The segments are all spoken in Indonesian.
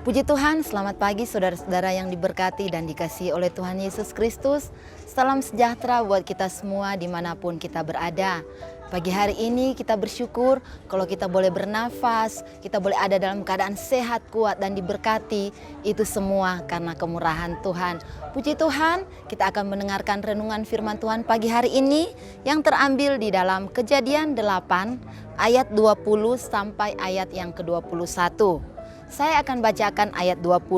Puji Tuhan, selamat pagi saudara-saudara yang diberkati dan dikasihi oleh Tuhan Yesus Kristus. Salam sejahtera buat kita semua dimanapun kita berada. Pagi hari ini kita bersyukur kalau kita boleh bernafas, kita boleh ada dalam keadaan sehat, kuat dan diberkati. Itu semua karena kemurahan Tuhan. Puji Tuhan, kita akan mendengarkan renungan firman Tuhan pagi hari ini yang terambil di dalam Kejadian 8 ayat 20 sampai ayat yang ke-21. Saya akan bacakan ayat 20.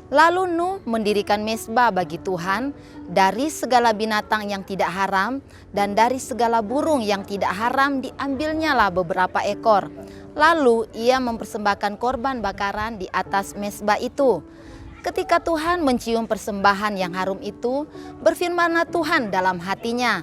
Lalu Nuh mendirikan mezbah bagi Tuhan dari segala binatang yang tidak haram dan dari segala burung yang tidak haram diambilnyalah beberapa ekor. Lalu ia mempersembahkan korban bakaran di atas mezbah itu. Ketika Tuhan mencium persembahan yang harum itu, berfirmanlah Tuhan dalam hatinya,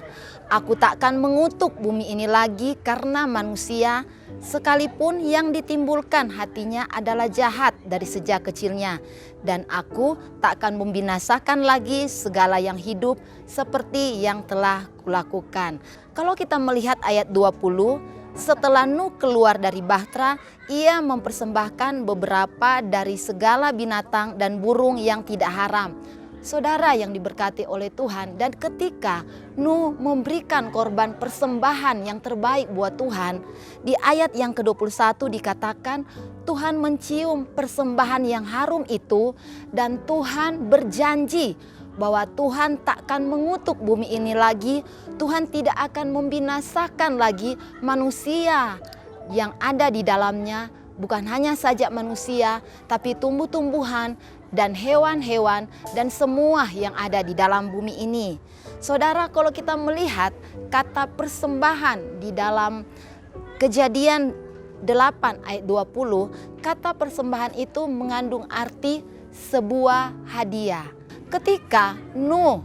"Aku takkan mengutuk bumi ini lagi karena manusia, sekalipun yang ditimbulkan hatinya adalah jahat dari sejak kecilnya. Dan aku takkan membinasakan lagi segala yang hidup seperti yang telah kulakukan." Kalau kita melihat ayat 20, setelah Nuh keluar dari bahtera, ia mempersembahkan beberapa dari segala binatang dan burung yang tidak haram. Saudara yang diberkati oleh Tuhan, dan ketika Nuh memberikan korban persembahan yang terbaik buat Tuhan, di ayat yang ke-21 dikatakan Tuhan mencium persembahan yang harum itu dan Tuhan berjanji bahwa Tuhan takkan mengutuk bumi ini lagi. Tuhan tidak akan membinasakan lagi manusia yang ada di dalamnya. Bukan hanya saja manusia, tapi tumbuh-tumbuhan dan hewan-hewan dan semua yang ada di dalam bumi ini. Saudara, kalau kita melihat kata persembahan di dalam Kejadian 8 ayat 20, kata persembahan itu mengandung arti sebuah hadiah. Ketika Nuh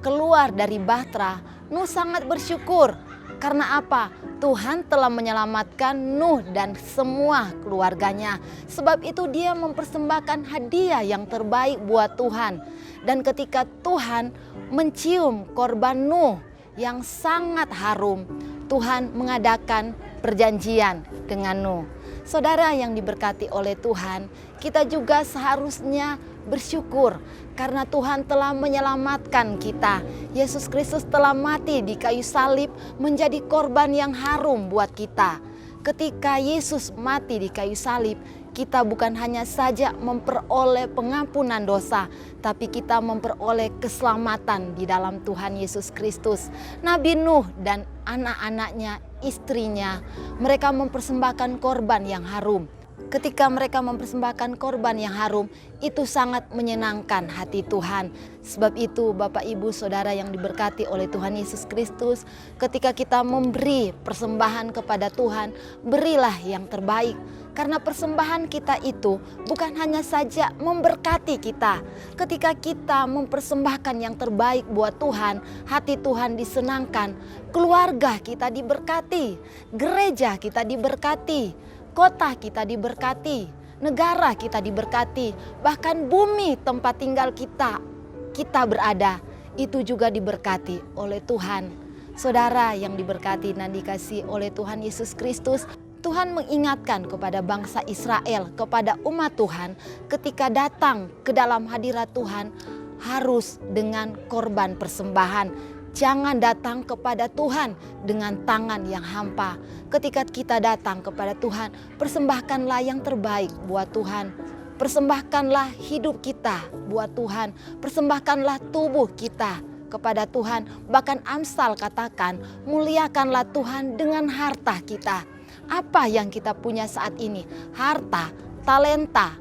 keluar dari bahtera, Nuh sangat bersyukur. Karena apa? Tuhan telah menyelamatkan Nuh dan semua keluarganya. Sebab itu dia mempersembahkan hadiah yang terbaik buat Tuhan. Dan ketika Tuhan mencium korban Nuh yang sangat harum, Tuhan mengadakan perjanjian dengan Nuh. Saudara yang diberkati oleh Tuhan, kita juga seharusnya bersyukur karena Tuhan telah menyelamatkan kita. Yesus Kristus telah mati di kayu salib menjadi korban yang harum buat kita. Ketika Yesus mati di kayu salib, kita bukan hanya saja memperoleh pengampunan dosa, tapi kita memperoleh keselamatan di dalam Tuhan Yesus Kristus. Nabi Nuh dan anak-anaknya, istrinya, mereka mempersembahkan korban yang harum. Ketika mereka mempersembahkan korban yang harum, itu sangat menyenangkan hati Tuhan. Sebab itu Bapak Ibu Saudara yang diberkati oleh Tuhan Yesus Kristus, ketika kita memberi persembahan kepada Tuhan, berilah yang terbaik. Karena persembahan kita itu bukan hanya saja memberkati kita. Ketika kita mempersembahkan yang terbaik buat Tuhan, hati Tuhan disenangkan, keluarga kita diberkati, gereja kita diberkati, kota kita diberkati, negara kita diberkati, bahkan bumi tempat tinggal kita berada, itu juga diberkati oleh Tuhan. Saudara yang diberkati dan dikasihi oleh Tuhan Yesus Kristus, Tuhan mengingatkan kepada bangsa Israel, kepada umat Tuhan, ketika datang ke dalam hadirat Tuhan harus dengan korban persembahan. Jangan datang kepada Tuhan dengan tangan yang hampa. Ketika kita datang kepada Tuhan, persembahkanlah yang terbaik buat Tuhan. Persembahkanlah hidup kita buat Tuhan. Persembahkanlah tubuh kita kepada Tuhan. Bahkan Amsal katakan, muliakanlah Tuhan dengan harta kita. Apa yang kita punya saat ini? Harta, talenta,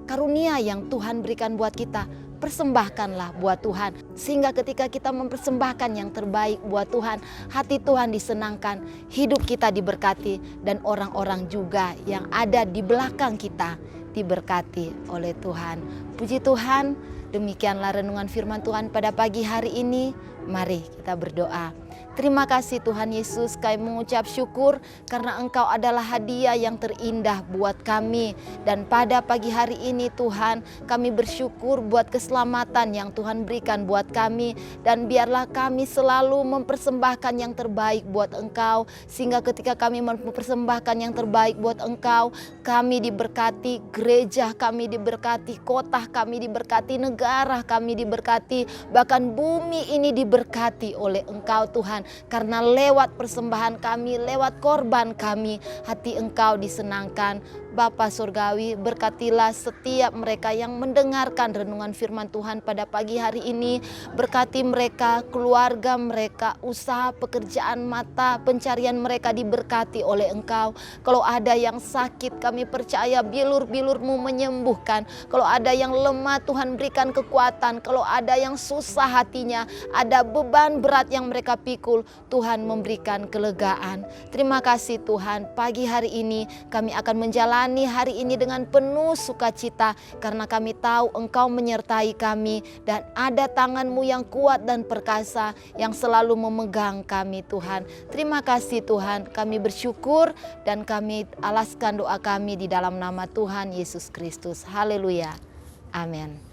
karunia yang Tuhan berikan buat kita. Persembahkanlah buat Tuhan, sehingga ketika kita mempersembahkan yang terbaik buat Tuhan, hati Tuhan disenangkan, hidup kita diberkati, dan orang-orang juga yang ada di belakang kita diberkati oleh Tuhan. Puji Tuhan, demikianlah renungan firman Tuhan pada pagi hari ini. Mari kita berdoa. Terima kasih Tuhan Yesus, kami mengucap syukur karena Engkau adalah hadiah yang terindah buat kami. Dan pada pagi hari ini Tuhan, kami bersyukur buat keselamatan yang Tuhan berikan buat kami. Dan biarlah kami selalu mempersembahkan yang terbaik buat Engkau, sehingga ketika kami mempersembahkan yang terbaik buat Engkau, kami diberkati, gereja kami diberkati, kota kami diberkati, negara kami diberkati, bahkan bumi ini diberkati oleh Engkau Tuhan. Karena lewat persembahan kami, lewat korban kami, hati Engkau disenangkan. Bapa Surgawi, berkatilah setiap mereka yang mendengarkan renungan firman Tuhan pada pagi hari ini. Berkati mereka, keluarga mereka, usaha, pekerjaan, mata pencarian mereka diberkati oleh Engkau. Kalau ada yang sakit, kami percaya bilur-bilur-Mu menyembuhkan. Kalau ada yang lemah, Tuhan berikan kekuatan. Kalau ada yang susah hatinya, ada beban berat yang mereka pikul, Tuhan memberikan kelegaan. Terima kasih Tuhan, pagi hari ini kami akan menjalani hari ini dengan penuh sukacita, karena kami tahu Engkau menyertai kami dan ada tangan-Mu yang kuat dan perkasa yang selalu memegang kami Tuhan. Terima kasih Tuhan, kami bersyukur dan kami alaskan doa kami di dalam nama Tuhan Yesus Kristus. Haleluya. Amin.